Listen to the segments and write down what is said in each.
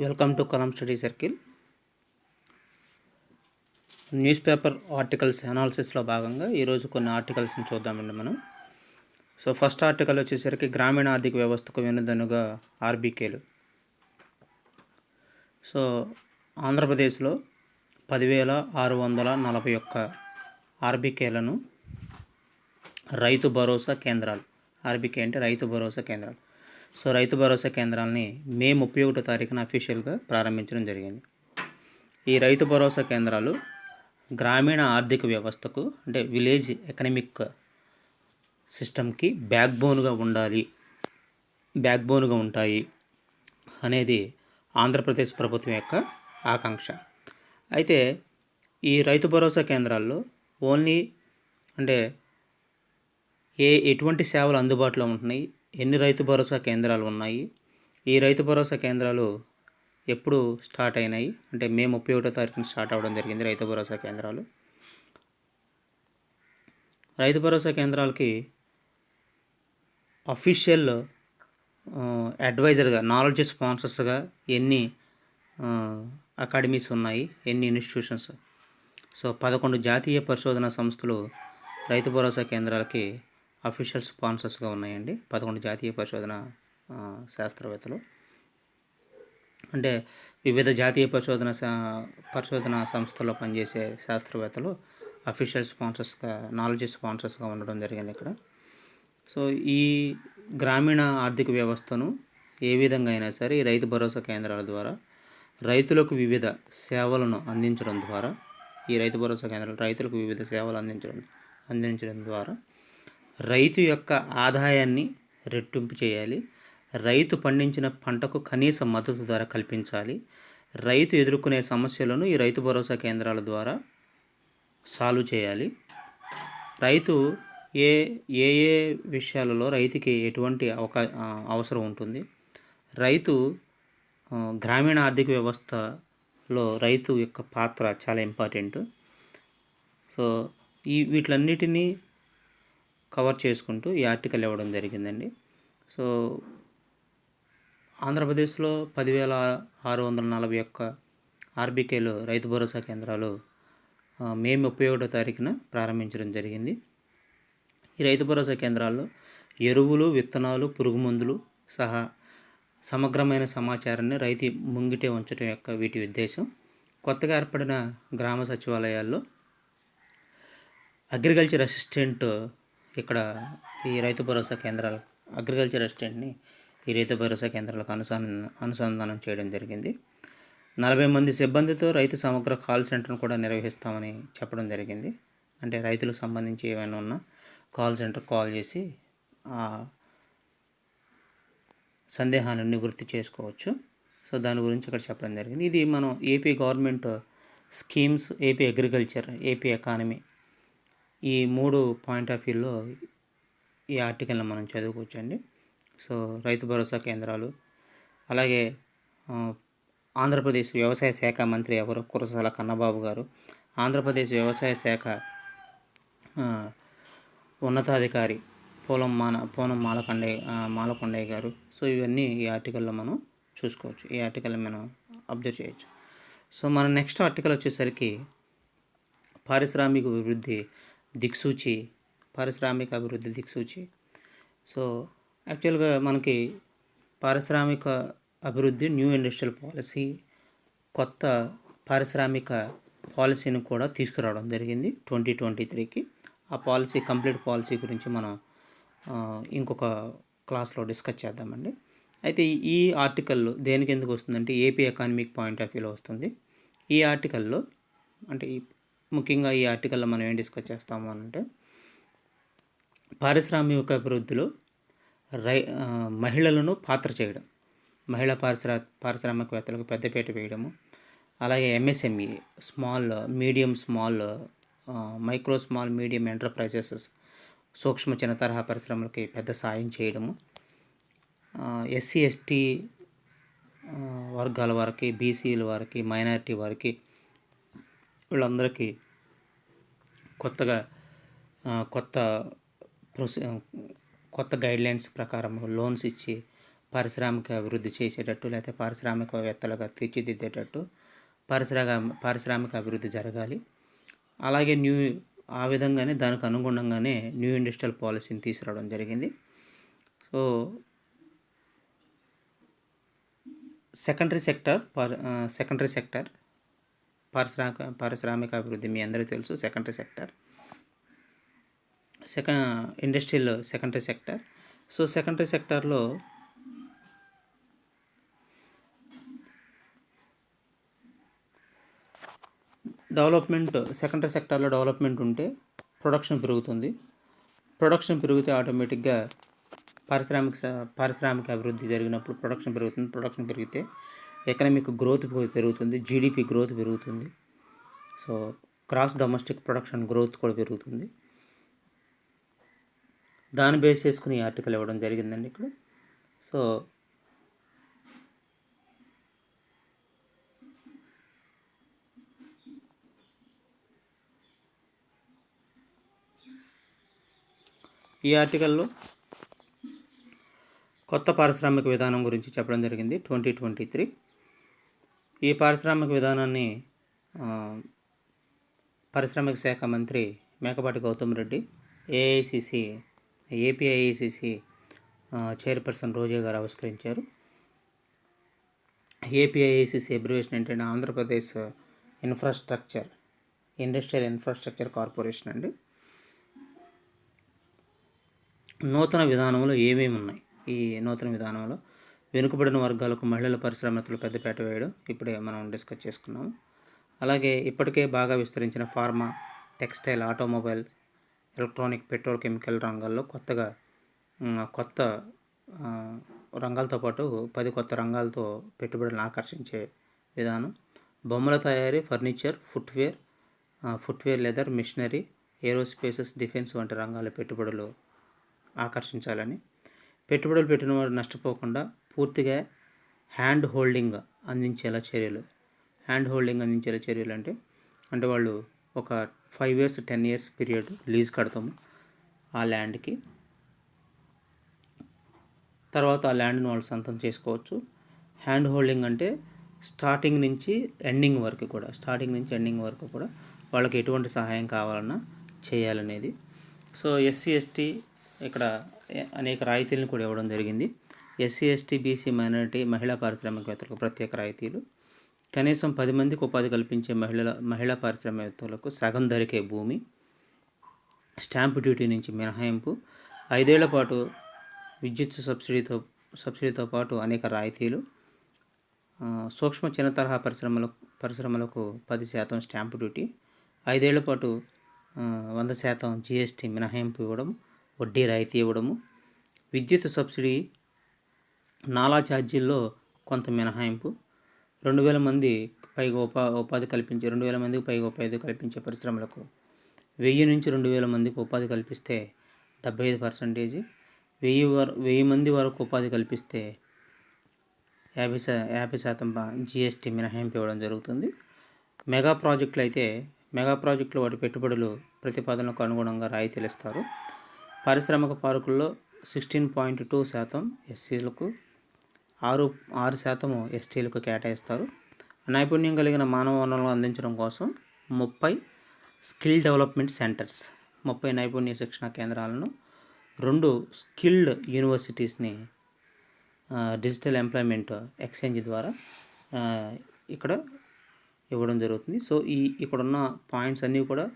Welcome to Kalam study circle. Newspaper articles అనాలిసిస్లో భాగంగా ఈరోజు కొన్ని ఆర్టికల్స్ని చూద్దామండి మనం. సో ఫస్ట్ ఆర్టికల్ వచ్చేసరికి గ్రామీణ ఆర్థిక వ్యవస్థకు వెన్నుదన్నుగా ఆర్బీకేలు. సో ఆంధ్రప్రదేశ్లో 10,641 ఆర్బీకేలను రైతు భరోసా కేంద్రాలు, ఆర్బీకే అంటే రైతు భరోసా కేంద్రాలు. సో రైతు భరోసా కేంద్రాలని మే 31వ తారీఖున అఫీషియల్గా ప్రారంభించడం జరిగింది. ఈ రైతు భరోసా కేంద్రాలు గ్రామీణ ఆర్థిక వ్యవస్థకు అంటే విలేజ్ ఎకనమిక్ సిస్టమ్కి బ్యాక్బోన్గా ఉంటాయి అనేది ఆంధ్రప్రదేశ్ ప్రభుత్వం యొక్క ఆకాంక్ష. అయితే ఈ రైతు భరోసా కేంద్రాల్లో ఓన్లీ అంటే ఎటువంటి సేవలు అందుబాటులో ఉంటున్నాయి, ఎన్ని రైతు భరోసా కేంద్రాలు ఉన్నాయి, ఈ రైతు భరోసా కేంద్రాలు ఎప్పుడు స్టార్ట్ అయినాయి అంటే మే 31వ తారీఖున స్టార్ట్ అవ్వడం జరిగింది. రైతు భరోసా కేంద్రాలు రైతు భరోసా కేంద్రాలకి అఫీషియల్ అడ్వైజర్గా, నాలెడ్జ్ స్పాన్సర్స్గా ఎన్ని అకాడమీస్ ఉన్నాయి, ఎన్ని ఇన్స్టిట్యూషన్స్. సో 11 జాతీయ పరిశోధన సంస్థలు రైతు భరోసా కేంద్రాలకి అఫీషియల్ స్పాన్సర్స్గా ఉన్నాయండి. 11 జాతీయ పరిశోధన శాస్త్రవేత్తలు అంటే వివిధ జాతీయ పరిశోధన సంస్థల్లో పనిచేసే శాస్త్రవేత్తలు అఫీషియల్ స్పాన్సర్స్గా, నాలెడ్జ్ స్పాన్సర్స్గా ఉండడం జరిగింది ఇక్కడ. సో ఈ గ్రామీణ ఆర్థిక వ్యవస్థను ఏ విధంగా అయినా సరే ఈ రైతు భరోసా కేంద్రాల ద్వారా రైతులకు వివిధ సేవలను అందించడం ద్వారా, ఈ రైతు భరోసా కేంద్రాలు రైతులకు వివిధ సేవలు అందించడం ద్వారా రైతు యొక్క ఆదాయాన్ని రెట్టింపు చేయాలి, రైతు పండించిన పంటకు కనీస మద్దతు ధర కల్పించాలి, రైతు ఎదుర్కొనే సమస్యలను ఈ రైతు భరోసా కేంద్రాల ద్వారా సాల్వ్ చేయాలి. రైతు ఏ ఏ విషయాలలో రైతుకి ఎటువంటి అవసరం ఉంటుంది, రైతు గ్రామీణ ఆర్థిక వ్యవస్థలో రైతు యొక్క పాత్ర చాలా ఇంపార్టెంట్. సో వీటిలన్నిటినీ కవర్ చేసుకుంటూ ఈ ఆర్టికల్ ఇవ్వడం జరిగిందండి. సో ఆంధ్రప్రదేశ్లో 10,641 ఆర్బీకేలు రైతు భరోసా కేంద్రాలు మే 31వ తారీఖున ప్రారంభించడం జరిగింది. ఈ రైతు భరోసా కేంద్రాల్లో ఎరువులు, విత్తనాలు, పురుగు మందులు సహా సమగ్రమైన సమాచారాన్ని రైతు ముంగిటే ఉంచడం యొక్క వీటి ఉద్దేశం. కొత్తగా ఏర్పడిన గ్రామ సచివాలయాల్లో అగ్రికల్చర్ అసిస్టెంట్ ఇక్కడ ఈ రైతు భరోసా కేంద్రాలు అగ్రికల్చర్ అసిస్టెంట్ని ఈ రైతు భరోసా కేంద్రాలకు అనుసంధానం చేయడం జరిగింది. 40 మంది సిబ్బందితో రైతు సమగ్ర కాల్ సెంటర్ను కూడా నిర్వహిస్తామని చెప్పడం జరిగింది. అంటే రైతులకు సంబంధించి ఏమైనా ఉన్నా కాల్ సెంటర్ కాల్ చేసి సందేహాలను నివృత్తి చేసుకోవచ్చు. సో దాని గురించి ఇక్కడ చెప్పడం జరిగింది. ఇది మనం AP government schemes, AP agriculture, AP economy ఈ 3 పాయింట్ ఆఫ్ వ్యూలో ఈ ఆర్టికల్ని మనం చదువుకోవచ్చండి. సో రైతు భరోసా కేంద్రాలు, అలాగే ఆంధ్రప్రదేశ్ వ్యవసాయ శాఖ మంత్రి ఎవరు, కురసాల కన్నబాబు గారు, ఆంధ్రప్రదేశ్ వ్యవసాయ శాఖ ఉన్నతాధికారి పూనం మాలకొండయ్య గారు. సో ఇవన్నీ ఈ ఆర్టికల్లో మనం చూసుకోవచ్చు, ఈ ఆర్టికల్ని మనం అబ్జర్వ్ చేయొచ్చు. సో మన నెక్స్ట్ ఆర్టికల్ వచ్చేసరికి పారిశ్రామిక అభివృద్ధి దిక్సూచి. సో యాక్చువల్గా మనకి పారిశ్రామిక అభివృద్ధి, న్యూ ఇండస్ట్రియల్ పాలసీ, కొత్త పారిశ్రామిక పాలసీని కూడా తీసుకురావడం జరిగింది 2023కి. ఆ పాలసీ, కంప్లీట్ పాలసీ గురించి మనం ఇంకొక క్లాస్లో డిస్కస్ చేద్దామండి. అయితే ఈ ఆర్టికల్ దేనికి ఎందుకు వస్తుందంటే ఏపీ ఎకానమిక్ పాయింట్ ఆఫ్ వ్యూలో వస్తుంది. ఈ ఆర్టికల్లో అంటే ముఖ్యంగా ఈ ఆర్టికల్లో మనం ఏం డిస్కస్ చేస్తాము అంటే పారిశ్రామిక అభివృద్ధిలో మహిళలను పాత్ర చేయడం, మహిళా పారిశ్రామికవేత్తలకు పెద్దపీట వేయడము, అలాగే MSME micro small medium enterprises, సూక్ష్మ చిన్న తరహా పరిశ్రమలకి పెద్ద సాయం చేయడము, ఎస్సీ ఎస్టీ వర్గాల వారికి, బీసీల వారికి, మైనారిటీ వారికి వీళ్ళందరికీ కొత్త గైడ్లైన్స్ ప్రకారం లోన్స్ ఇచ్చి పారిశ్రామిక అభివృద్ధి చేసేటట్టు, లేకపోతే పారిశ్రామికవేత్తలుగా తీర్చిదిద్దేటట్టు పారిశ్రామిక అభివృద్ధి జరగాలి. అలాగే ఆ విధంగానే దానికి అనుగుణంగానే న్యూ ఇండస్ట్రియల్ పాలసీని తీసుకురావడం జరిగింది. సో సెకండరీ సెక్టర్ పారిశ్రామిక అభివృద్ధి మీ అందరికీ తెలుసు. Secondary sector, industrial secondary sector. So secondary సెక్టార్లో సెకండరీ సెక్టార్లో డెవలప్మెంట్ ఉంటే ప్రొడక్షన్ పెరుగుతుంది. ప్రొడక్షన్ పెరిగితే ఆటోమేటిక్గా పారిశ్రామిక అభివృద్ధి జరిగినప్పుడు ప్రొడక్షన్ పెరుగుతుంది. ప్రొడక్షన్ పెరిగితే ఎకనామిక్ గ్రోత్ పెరుగుతుంది, జీడిపి గ్రోత్ పెరుగుతుంది. So cross domestic production growth కూడా పెరుగుతుంది. దాన్ని బేస్ చేసుకుని ఆర్టికల్ ఇవ్వడం జరిగిందండి ఇక్కడ. సో ఈ ఆర్టికల్లో కొత్త పారిశ్రామిక విధానం గురించి చెప్పడం జరిగింది 2023. ఈ పారిశ్రామిక విధానాన్ని పారిశ్రామిక శాఖ మంత్రి మేకపాటి గౌతమ్ రెడ్డి, ఏపీఐఏసీసీ చైర్పర్సన్ రోజా గారు ఆవిష్కరించారు. ఏపీఐఏసీసీ అబ్రివేషన్ ఏంటంటే ఆంధ్రప్రదేశ్ ఇండస్ట్రియల్ ఇన్ఫ్రాస్ట్రక్చర్ కార్పొరేషన్ అండి. నూతన విధానంలో ఏమేమి ఉన్నాయి? ఈ నూతన విధానంలో వెనుకబడిన వర్గాలకు మహిళల పారిశ్రామికతలు పెద్దపీట వేయడం ఇప్పుడే మనం డిస్కస్ చేసుకున్నాము. అలాగే ఇప్పటికే బాగా విస్తరించిన pharma, textile, automobile, electronic, petrochemical రంగాల్లో కొత్త రంగాలతో పాటు 10 కొత్త రంగాలతో పెట్టుబడులను ఆకర్షించే విధానం. బొమ్మల తయారీ, furniture, footwear, leather, machinery, aerospaces, defence వంటి రంగాల పెట్టుబడులు ఆకర్షించాలని, పెట్టుబడులు పెట్టిన వారు నష్టపోకుండా పూర్తిగా హ్యాండ్ హోల్డింగ్ అందించేలా చర్యలు అంటే వాళ్ళు ఒక 5 years 10 years పీరియడ్ లీజ్ కడతాము ఆ ల్యాండ్కి. తర్వాత ఆ ల్యాండ్ని వాళ్ళు సొంతం చేసుకోవచ్చు. హ్యాండ్ హోల్డింగ్ అంటే స్టార్టింగ్ నుంచి ఎండింగ్ వరకు కూడా వాళ్ళకి ఎటువంటి సహాయం కావాలన్నా చేయాలనేది. సో ఎస్సీ ఎస్టీ ఇక్కడ అనేక రాయితీలను కూడా ఇవ్వడం జరిగింది. ఎస్సీ ఎస్టీ బీసీ మైనారిటీ మహిళా పారిశ్రామికవేత్తలకు ప్రత్యేక రాయితీలు. కనీసం 10 మందికి ఉపాధి కల్పించే మహిళా పారిశ్రామికవేత్తలకు సగం ధరకే భూమి, స్టాంపు డ్యూటీ నుంచి మినహాయింపు, 5 ఏళ్ల పాటు విద్యుత్ సబ్సిడీతో పాటు అనేక రాయితీలు. సూక్ష్మ చిన్న తరహా పరిశ్రమలకు 10% స్టాంపు డ్యూటీ, 5 ఏళ్ల పాటు 100% జీఎస్టీ మినహాయింపు ఇవ్వడం, వడ్డీ రాయితీ ఇవ్వడము, విద్యుత్ సబ్సిడీ, నాలా ఛార్జీల్లో కొంత మినహాయింపు, 2000 మందికి పైగా ఉపాధి కల్పించే పరిశ్రమలకు 1000 నుంచి 2000 మందికి ఉపాధి కల్పిస్తే 75%, 1000 మంది వరకు ఉపాధి కల్పిస్తే 50% జీఎస్టీ మినహాయింపు ఇవ్వడం జరుగుతుంది. మెగా ప్రాజెక్టులు వాటి పెట్టుబడులు ప్రతిపాదనలకు అనుగుణంగా రాయితీలు ఇస్తారు. పారిశ్రామిక పార్కుల్లో 16.2% ఎస్సీలకు, 6% ఎస్టీలకు కేటాయిస్తారు. నైపుణ్యం కలిగిన మానవ వనరులను అందించడం కోసం 30 స్కిల్ డెవలప్మెంట్ సెంటర్స్, 30 నైపుణ్య శిక్షణ కేంద్రాలను, 2 స్కిల్డ్ యూనివర్సిటీస్ని డిజిటల్ ఎంప్లాయ్మెంట్ ఎక్స్చేంజ్ ద్వారా ఇక్కడ ఇవ్వడం జరుగుతుంది. సో ఇక్కడున్న పాయింట్స్ అన్నీ కూడా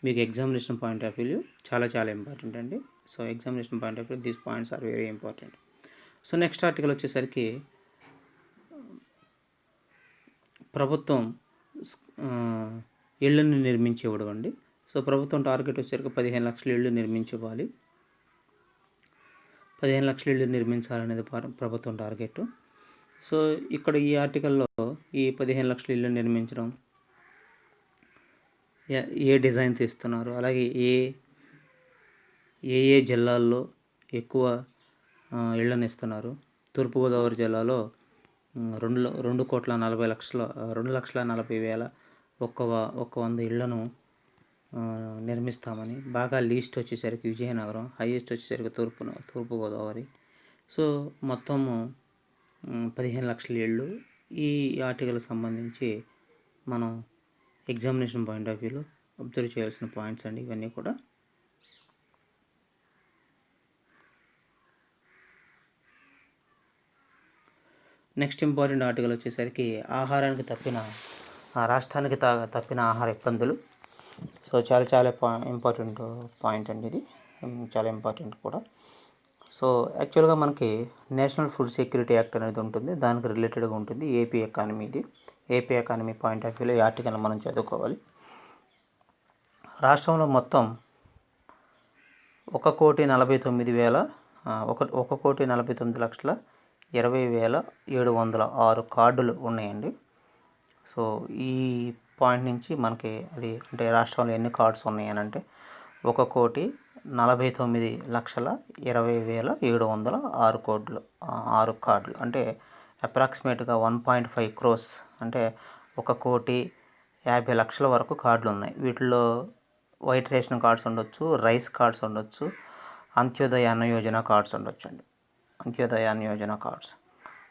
మీకు ఎగ్జామినేషన్ పాయింట్ ఆఫ్ వ్యూ చాలా ఇంపార్టెంట్ అండి. So examination point of view these points are very important. So next article వచ్చేసరికి ప్రభుత్వం ఇళ్లను నిర్మించి ఇవ్వడం అండి. సో ప్రభుత్వం టార్గెట్ వచ్చేసరికి 15 లక్షల ఇళ్ళు నిర్మించాలి. 15 లక్షల ఇళ్ళు నిర్మించాలనేది ప్రభుత్వం టార్గెట్. సో ఇక్కడ ఈ ఆర్టికల్లో ఈ 15 లక్షల ఇళ్ళు నిర్మించడం, ఏ డిజైన్ తీస్తున్నారు, అలాగే ఏ జిల్లాల్లో ఎక్కువ ఇళ్ళని ఇస్తున్నారు. తూర్పుగోదావరి జిల్లాలో 2,40,00,000 ఒక్క 100 ఇళ్లను నిర్మిస్తామని. బాగా లీస్ట్ వచ్చేసరికి విజయనగరం, హైయెస్ట్ వచ్చేసరికి తూర్పుగోదావరి. సో మొత్తము 15 లక్షల ఇళ్ళు. ఈ ఆర్టికల్కి సంబంధించి మనం ఎగ్జామినేషన్ పాయింట్ ఆఫ్ వ్యూలో అబ్జర్వ్ చేయాల్సిన పాయింట్స్ అండి ఇవన్నీ కూడా. నెక్స్ట్ ఇంపార్టెంట్ ఆర్టికల్ వచ్చేసరికి ఆహారానికి రాష్ట్రానికి తప్పిన ఆహార ఇబ్బందులు. సో చాలా ఇంపార్టెంట్ పాయింట్ అండి ఇది, చాలా ఇంపార్టెంట్ కూడా. సో యాక్చువల్గా మనకి నేషనల్ ఫుడ్ సెక్యూరిటీ యాక్ట్ అనేది ఉంటుంది, దానికి రిలేటెడ్గా ఉంటుంది ఏపీ ఎకానమీ. ఇది ఏపీ ఎకానమీ పాయింట్ ఆఫ్ వ్యూలో ఈ ఆర్టికల్ మనం చదువుకోవాలి. రాష్ట్రంలో మొత్తం 1,49,20,706 కార్డులు ఉన్నాయండి. సో ఈ పాయింట్ నుంచి మనకి అది అంటే రాష్ట్రంలో ఎన్ని కార్డ్స్ ఉన్నాయని అంటే 1,49,20,706 కార్డులు అంటే అప్రాక్సిమేట్గా 1.5 crores అంటే 1,50,00,000 వరకు కార్డులు ఉన్నాయి. వీటిలో వైట్ రేషన్ కార్డ్స్ ఉండొచ్చు, రైస్ కార్డ్స్ ఉండొచ్చు, అంత్యోదయ అన్న యోజన కార్డ్స్ ఉండొచ్చు అండి, అంత్యోదయ అన్న యోజన కార్డ్స్.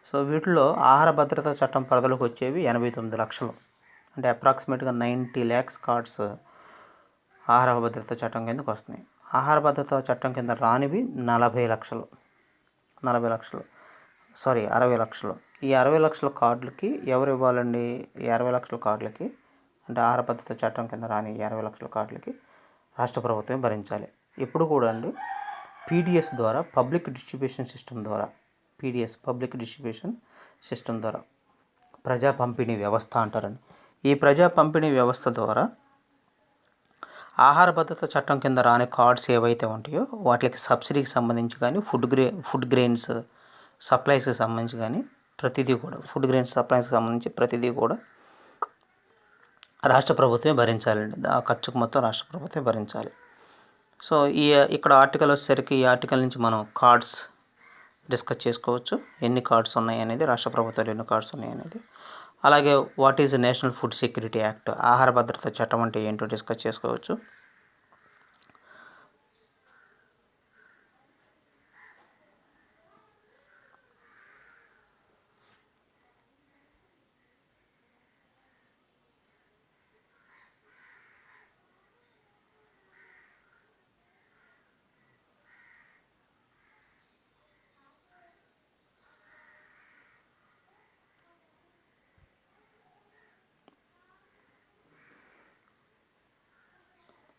సో వీటిలో ఆహార భద్రతా చట్టం పరిధిలోకి వచ్చేవి 89 లక్షలు అంటే అప్రాక్సిమేట్గా 90 lakhs కార్డ్స్ ఆహార భద్రతా చట్టం కిందకు వస్తున్నాయి. ఆహార భద్రతా చట్టం కింద రానివి 60 లక్షలు, 60 లక్షలు. ఈ 60 లక్షల కార్డులకి ఎవరు ఇవ్వాలండి? ఈ 60 లక్షల కార్డులకి అంటే ఆహార భద్రతా చట్టం కింద రాని 60 లక్షల కార్డులకి రాష్ట్ర ప్రభుత్వం భరించాలి. ఎప్పుడు కూడా అండి పీడిఎస్ ద్వారా, పబ్లిక్ డిస్ట్రిబ్యూషన్ సిస్టమ్ ద్వారా ప్రజా పంపిణీ వ్యవస్థ అంటారండి. ఈ ప్రజా పంపిణీ వ్యవస్థ ద్వారా ఆహార భద్రత చట్టం కింద రాని కార్డ్స్ ఏవైతే ఉంటాయో వాటికి సబ్సిడీకి సంబంధించి కానీ, ఫుడ్ గ్రెయిన్స్ సప్లైస్కి సంబంధించి కానీ ప్రతిదీ కూడా, ఫుడ్ గ్రెయిన్స్ సప్లైస్కి సంబంధించి ప్రతిదీ కూడా రాష్ట్ర ప్రభుత్వమే భరించాలండి. ఆ ఖర్చుకు మొత్తం రాష్ట్ర ప్రభుత్వమే భరించాలి. సో ఇక్కడ ఆర్టికల్ వచ్చేసరికి ఈ ఆర్టికల్ నుంచి మనం కార్డ్స్ డిస్కస్ చేసుకోవచ్చు, ఎన్ని కార్డ్స్ ఉన్నాయి అనేది, రాష్ట్ర ప్రభుత్వాలు ఎన్ని కార్డ్స్ ఉన్నాయి అనేది. అలాగే what is national food security act, ఆహార భద్రతా చట్టం అంటే ఏంటో డిస్కస్ చేసుకోవచ్చు.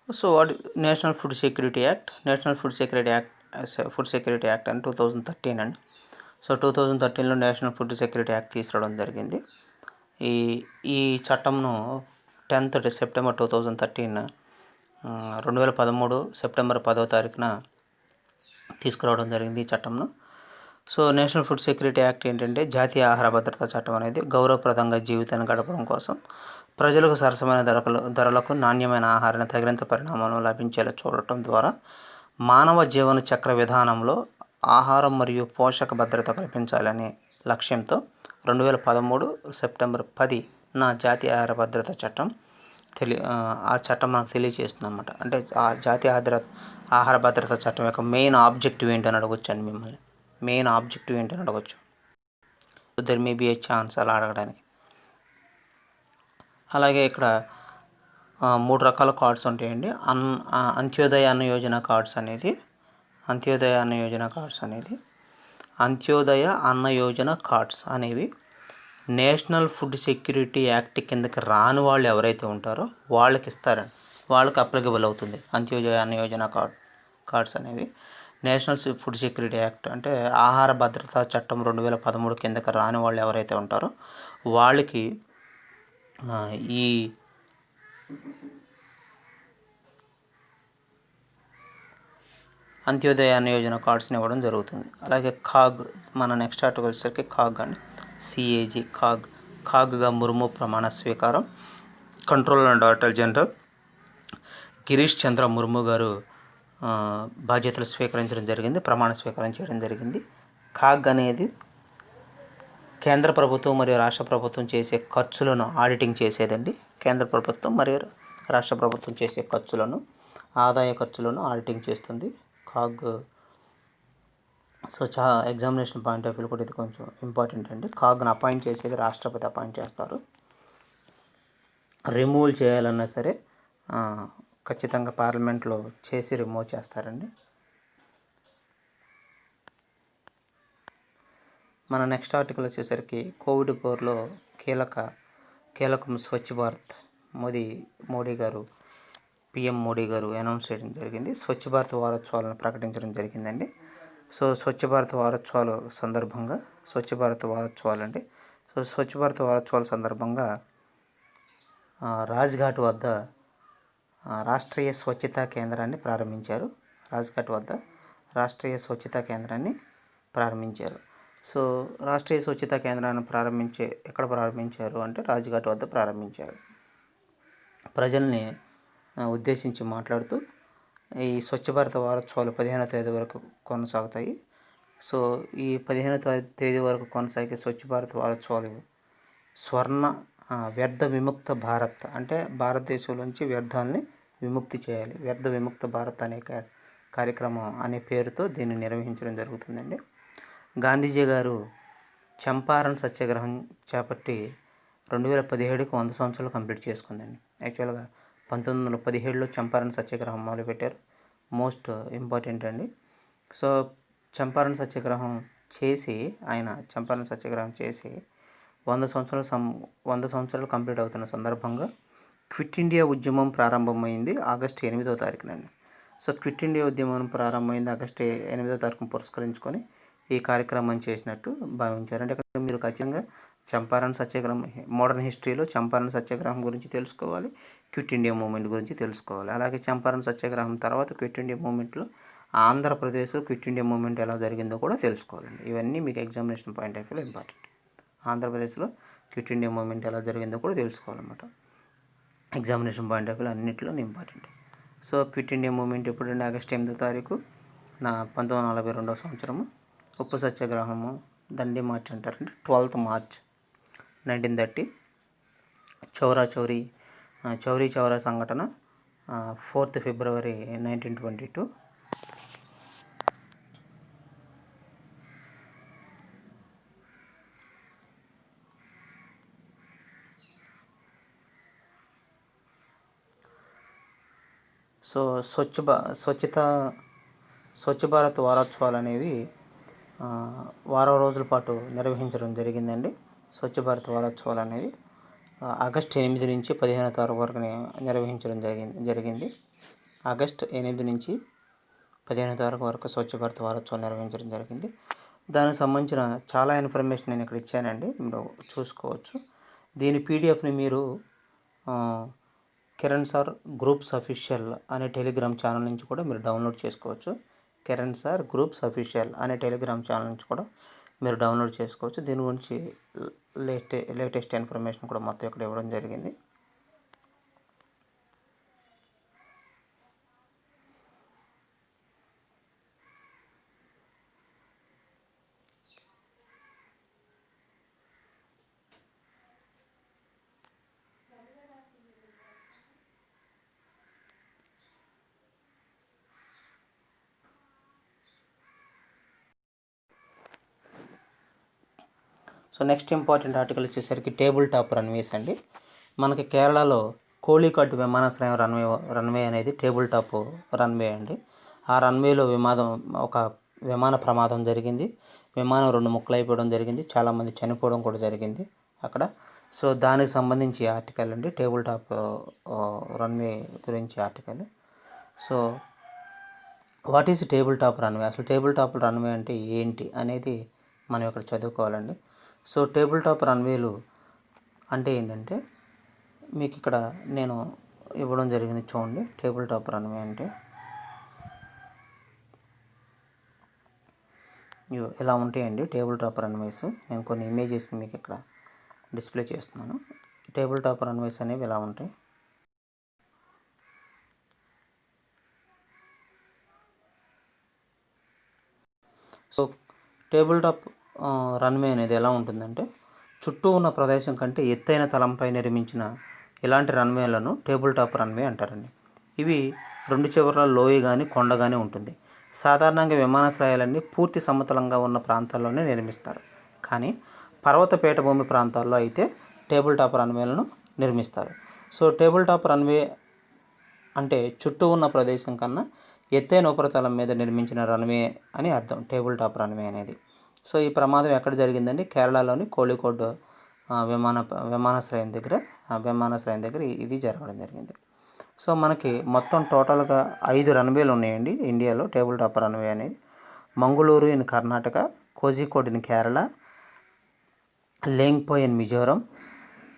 So what national food security act అని 2013 అండి. సో 2013లో నేషనల్ ఫుడ్ సెక్యూరిటీ యాక్ట్ తీసుకురావడం జరిగింది. ఈ చట్టంను 10th సెప్టెంబర్ 2013 2013 సెప్టెంబర్ 10వ తారీఖున తీసుకురావడం జరిగింది ఈ చట్టంను. So national food security act ఏంటంటే జాతీయ ఆహార భద్రతా చట్టం అనేది గౌరవప్రదంగా జీవితాన్ని గడపడం కోసం ప్రజలకు సరసమైన ధరలకు నాణ్యమైన ఆహారాన్ని తగినంత పరిణామంలో లభించేలా చూడటం ద్వారా మానవ జీవన చక్ర విధానంలో ఆహారం మరియు పోషక భద్రత కల్పించాలనే లక్ష్యంతో 2013 సెప్టెంబర్ 10న జాతీయ ఆహార భద్రతా చట్టం ఆ చట్టం మనకు తెలియజేస్తుంది అన్నమాట. అంటే ఆ జాతీయ ఆహార భద్రతా చట్టం యొక్క మెయిన్ ఆబ్జెక్టివ్ ఏంటని అడగొచ్చు అండి మిమ్మల్ని. మెయిన్ ఆబ్జెక్టివ్ ఏంటని అడగొచ్చు. There may be A chance అలా అడగడానికి. అలాగే ఇక్కడ 3 రకాల కార్డ్స్ ఉంటాయండి. అంత్యోదయ అన్న యోజన కార్డ్స్ అనేది అంత్యోదయ అన్న యోజన కార్డ్స్ అనేవి నేషనల్ ఫుడ్ సెక్యూరిటీ యాక్ట్ కిందకి రాని వాళ్ళు ఎవరైతే ఉంటారో వాళ్ళకి ఇస్తారండి, వాళ్ళకి అప్లికబుల్ అవుతుంది అంత్యోదయ అన్న యోజన కార్డ్స్ అనేవి. నేషనల్ ఫుడ్ సెక్యూరిటీ యాక్ట్ అంటే ఆహార భద్రతా చట్టం 2013 కిందకి రాని వాళ్ళు ఎవరైతే ఉంటారో వాళ్ళకి ఈ అంత్యోదయ అన్న యోజన కార్డ్స్ని ఇవ్వడం జరుగుతుంది. అలాగే కాగ్, మన నెక్స్ట్ ఆర్టికల్ వచ్చేసరికి కాగ్ అండి, సిఏజీ కాగ్గా ముర్ము ప్రమాణ స్వీకారం. Controller and auditor general Girish Chandra Murmu గారు బాధ్యతలు స్వీకరించడం జరిగింది, ప్రమాణ స్వీకారం చేయడం జరిగింది. కాగ్ అనేది కేంద్ర ప్రభుత్వం మరియు రాష్ట్ర ప్రభుత్వం చేసే ఖర్చులను ఆడిటింగ్ చేసేదండి. కేంద్ర ప్రభుత్వం మరియు రాష్ట్ర ప్రభుత్వం చేసే ఆదాయ ఖర్చులను ఆడిటింగ్ చేస్తుంది CAG. So examination point of view కూడా ఇది కొంచెం ఇంపార్టెంట్ అండి. కాగ్ను అపాయింట్ చేసేది రాష్ట్రపతి అపాయింట్ చేస్తారు. రిమూవల్ చేయాలన్నా సరే ఖచ్చితంగా పార్లమెంట్లో చేసి రిమూవ్ చేస్తారండి. మన నెక్స్ట్ ఆర్టికల్ వచ్చేసరికి కోవిడ్ పోర్లో కీలకం స్వచ్ఛ భారత్. మోడీ గారు పిఎం మోడీ గారు అనౌన్స్ చేయడం జరిగింది. స్వచ్ఛ భారత్ వారోత్సవాలను ప్రకటించడం జరిగిందండి. సో స్వచ్ఛ భారత్ వారోత్సవాల సందర్భంగా స్వచ్ఛ భారత్ వారోత్సవాల సందర్భంగా రాజ్ఘాట్ వద్ద రాష్ట్రీయ స్వచ్ఛతా కేంద్రాన్ని ప్రారంభించారు. సో రాష్ట్రీయ స్వచ్ఛతా కేంద్రాన్ని ఎక్కడ ప్రారంభించారు అంటే రాజ్ఘాట్ వద్ద ప్రారంభించారు. ప్రజల్ని ఉద్దేశించి మాట్లాడుతూ ఈ స్వచ్ఛ భారత వారోత్సవాలు 15వ తేదీ వరకు కొనసాగుతాయి. సో ఈ 15వ తేదీ వరకు కొనసాగే స్వచ్ఛ భారత్ వారోత్సవాలు వ్యర్థ విముక్త భారత్ అంటే భారతదేశంలోంచి వ్యర్థాలని విముక్తి చేయాలి, వ్యర్థ విముక్త భారత్ అనే కార్యక్రమం అనే పేరుతో దీన్ని నిర్వహించడం జరుగుతుందండి. గాంధీజీ గారు చంపారణ్ సత్యాగ్రహం చేపట్టి 2017కి 100 సంవత్సరాలు కంప్లీట్ చేసుకుందండి. యాక్చువల్గా 1917లో చంపారణ్ సత్యాగ్రహం మొదలుపెట్టారు. మోస్ట్ ఇంపార్టెంట్ అండి. సో చంపారణ్ సత్యాగ్రహం చేసి 100 సంవత్సరాలు కంప్లీట్ అవుతున్న సందర్భంగా క్విట్ ఇండియా ఉద్యమం ప్రారంభమైంది ఆగస్టు 8వ తారీఖునండి. సో క్విట్ ఇండియా ఉద్యమం ప్రారంభమైంది ఆగస్టు 8వ తారీఖును పురస్కరించుకొని ఈ కార్యక్రమం చేసినట్టు భావించారు. అంటే ఇక్కడ మీరు ఖచ్చితంగా చంపారణ్ సత్యాగ్రహం మోడర్న్ హిస్టరీలో చంపారణ్ సత్యాగ్రహం గురించి తెలుసుకోవాలి, క్విట్ ఇండియా మూమెంట్ గురించి తెలుసుకోవాలి. అలాగే చంపారణ్ సత్యాగ్రహం తర్వాత క్విట్ ఇండియా మూమెంట్లో ఆంధ్రప్రదేశ్ క్విట్ ఇండియా మూమెంట్ ఎలా జరిగిందో కూడా తెలుసుకోవాలండి. ఇవన్నీ మీకు ఎగ్జామినేషన్ పాయింట్ ఆఫ్ వ్యూలో ఇంపార్టెంట్. ఆంధ్రప్రదేశ్లో క్విట్ ఇండియా మూమెంట్ ఎలా జరిగిందో కూడా తెలుసుకోవాలన్నమాట. ఎగ్జామినేషన్ పాయింట్ ఆఫ్ వ్యూలో అన్నింటిలో important. So quit India moment ఎప్పుడంటే ఆగస్టు 8వ తారీఖు 1942వ సంవత్సరము. ఉప్పు సత్యాగ్రహము దండి మార్చ్ అంటారండి 12th మార్చ్ 1930. చౌరీ చౌరా సంఘటన 4th ఫిబ్రవరి 1922. సో స్వచ్ఛ భారత్ వారోత్సవాలు అనేవి వారం రోజుల పాటు నిర్వహించడం జరిగిందండి. స్వచ్ఛ భారత్ వారోత్సవాలు అనేది ఆగస్టు 8 నుంచి 15వ తారీఖు వరకు నిర్వహించడం జరిగింది. ఆగస్టు 8 నుంచి 15వ తారీఖు వరకు స్వచ్ఛ భారత్ వారోత్సవాలు నిర్వహించడం జరిగింది. దానికి సంబంధించిన చాలా ఇన్ఫర్మేషన్ నేను ఇక్కడ ఇచ్చానండి, మీరు చూసుకోవచ్చు. దీని పీడిఎఫ్ని మీరు కిరణ్ సార్ గ్రూప్స్ అఫీషియల్ అనే టెలిగ్రామ్ ఛానల్ నుంచి కూడా మీరు డౌన్లోడ్ చేసుకోవచ్చు. కిరణ్ సార్ గ్రూప్స్ అఫీషియల్ అనే టెలిగ్రామ్ ఛానల్ నుంచి కూడా మీరు డౌన్లోడ్ చేసుకోవచ్చు. దీని గురించి లేటెస్ట్ ఇన్ఫర్మేషన్ కూడా మొత్తం ఇక్కడ ఇవ్వడం జరిగింది. సో నెక్స్ట్ ఇంపార్టెంట్ ఆర్టికల్ వచ్చేసరికి టేబుల్ టాప్ రన్వేస్ అండి. మనకి కేరళలో కోళికట్ విమానాశ్రయం రన్వే అనేది టేబుల్ టాప్ రన్వే అండి. ఆ రన్వేలో ఒక విమాన ప్రమాదం జరిగింది. విమానం 2 ముక్కలు అయిపోవడం జరిగింది. చాలామంది చనిపోవడం కూడా జరిగింది అక్కడ. సో దానికి సంబంధించి ఆర్టికల్ అండి, టేబుల్ టాప్ రన్వే గురించి article. So what is table top runway, అసలు టేబుల్ టాప్ రన్వే అంటే ఏంటి అనేది మనం ఇక్కడ చదువుకోవాలండి. సో టేబుల్ టాప్ రన్వేలు అంటే ఏంటంటే మీకు ఇక్కడ నేను ఇవ్వడం జరిగింది చూడండి. టేబుల్ టాప్ రన్వే అంటే ఇలా ఉంటాయండి టేబుల్ టాప్ రన్వేస్. నేను కొన్ని ఇమేజెస్ని మీకు ఇక్కడ డిస్ప్లే చేస్తున్నాను. టేబుల్ టాప్ రన్వేస్ అనేవి ఇలా ఉంటాయి. సో టేబుల్ టాప్ రన్వే అనేది ఎలా ఉంటుందంటే చుట్టూ ఉన్న ప్రదేశం కంటే ఎత్తైన తలంపై నిర్మించిన ఇలాంటి రన్వేలను టేబుల్ టాప్ రన్వే అంటారండి. ఇవి 2 చివర్ల లోయ కానీ కొండ కానీ ఉంటుంది. సాధారణంగా విమానాశ్రయాలన్నీ పూర్తి సమతలంగా ఉన్న ప్రాంతాల్లోనే నిర్మిస్తారు. కానీ పర్వత పీఠభూమి ప్రాంతాల్లో అయితే టేబుల్ టాప్ రన్వేలను నిర్మిస్తారు. సో టేబుల్ టాప్ రన్వే అంటే చుట్టూ ఉన్న ప్రదేశం కన్నా ఎత్తైన ఉపరితలం మీద నిర్మించిన రన్వే అని అర్థం, టేబుల్ టాప్ రన్వే అనేది. సో ఈ ప్రమాదం ఎక్కడ జరిగిందండి? కేరళలోని కోళికోడ్ విమానాశ్రయం దగ్గర ఇది జరగడం జరిగింది. సో మనకి మొత్తం టోటల్గా 5 రన్వేలు ఉన్నాయండి ఇండియాలో. టేబుల్ టాప్ రన్వే అనేది Mangaluru in Karnataka, Kozhikode in Kerala, Lengpui in Mizoram,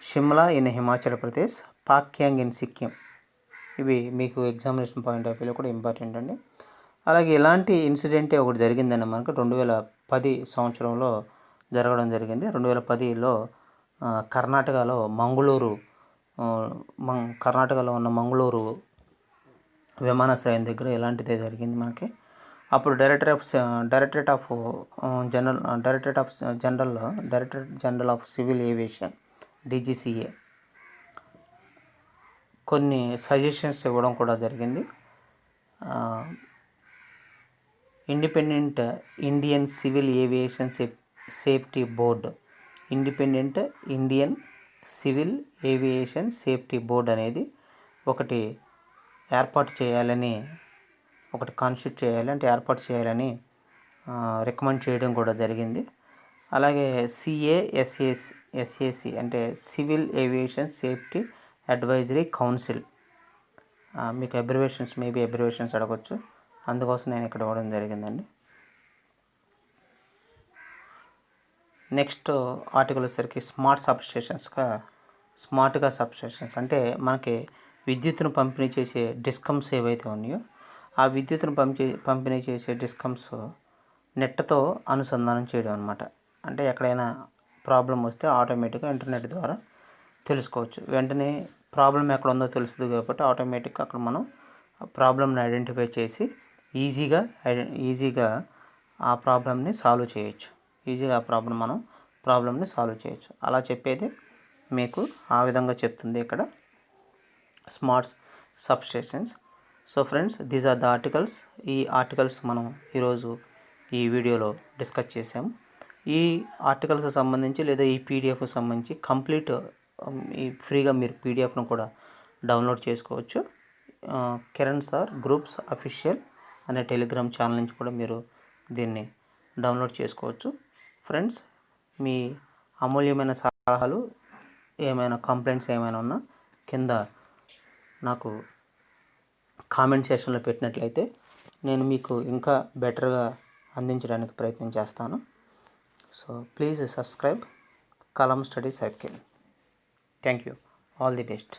Shimla in Himachal Pradesh, Pakyong in Sikkim. ఇవి మీకు ఎగ్జామినేషన్ పాయింట్ ఆఫ్ వ్యూలో కూడా ఇంపార్టెంట్ అండి. అలాగే ఇలాంటి ఇన్సిడెంటే ఒకటి జరిగిందండి మనకు 2010 సంవత్సరంలో జరగడం జరిగింది. 2010లో కర్ణాటకలో కర్ణాటకలో ఉన్న మంగళూరు విమానాశ్రయం దగ్గర ఇలాంటిదే జరిగింది మనకి. అప్పుడు directorate general of civil aviation DGCA కొన్ని సజెషన్స్ ఇవ్వడం కూడా జరిగింది. Independent Indian civil aviation safety board అనేది ఒకటి ఏర్పాటు చేయాలని రికమెండ్ చేయడం కూడా జరిగింది. అలాగే CASAC అంటే civil aviation safety advisory council, మీకు అబ్రివేషన్స్ అడగవచ్చు, అందుకోసం నేను ఇక్కడ ఇవ్వడం జరిగిందండి. నెక్స్ట్ ఆర్టికల్ వచ్చేసరికి స్మార్ట్గా సబ్స్టేషన్స్ అంటే మనకి విద్యుత్తును పంపిణీ చేసే డిస్కమ్స్ ఏవైతే ఉన్నాయో ఆ విద్యుత్తును పంపిణీ చేసే డిస్కమ్స్ నెట్తో అనుసంధానం చేయడం అనమాట. అంటే ఎక్కడైనా ప్రాబ్లం వస్తే ఆటోమేటిక్గా ఇంటర్నెట్ ద్వారా తెలుసుకోవచ్చు. వెంటనే ప్రాబ్లం ఎక్కడ ఉందో తెలుస్తుంది కాబట్టి ఆటోమేటిక్గా అక్కడ మనం ప్రాబ్లమ్ని ఐడెంటిఫై చేసి ఈజీగా ఆ ప్రాబ్లమ్ని సాల్వ్ చేయొచ్చు. అలా చెప్పేది మీకు ఆ విధంగా చెప్తుంది ఇక్కడ smart substations. So friends, these are the articles. ఈ ఆర్టికల్స్ మనం ఈరోజు ఈ వీడియోలో డిస్కస్ చేసాము. ఈ ఆర్టికల్స్ సంబంధించి లేదా ఈ PDF సంబంధించి కంప్లీట్ ఈ ఫ్రీగా మీరు PDFను కూడా డౌన్లోడ్ చేసుకోవచ్చు. కిరణ్ సార్ గ్రూప్స్ అఫీషియల్ అనే టెలిగ్రామ్ ఛానల్ నుంచి కూడా మీరు దీన్ని డౌన్లోడ్ చేసుకోవచ్చు. ఫ్రెండ్స్, మీ అమూల్యమైన సలహాలు, ఏమైనా కంప్లైంట్స్ ఏమైనా ఉన్నా కింద నాకు కామెంట్ సెక్షన్లో పెట్టినట్లయితే నేను మీకు ఇంకా బెటర్గా అందించడానికి ప్రయత్నం చేస్తాను. సో ప్లీజ్ సబ్స్క్రైబ్ కలం study circle. Thank you. All the best.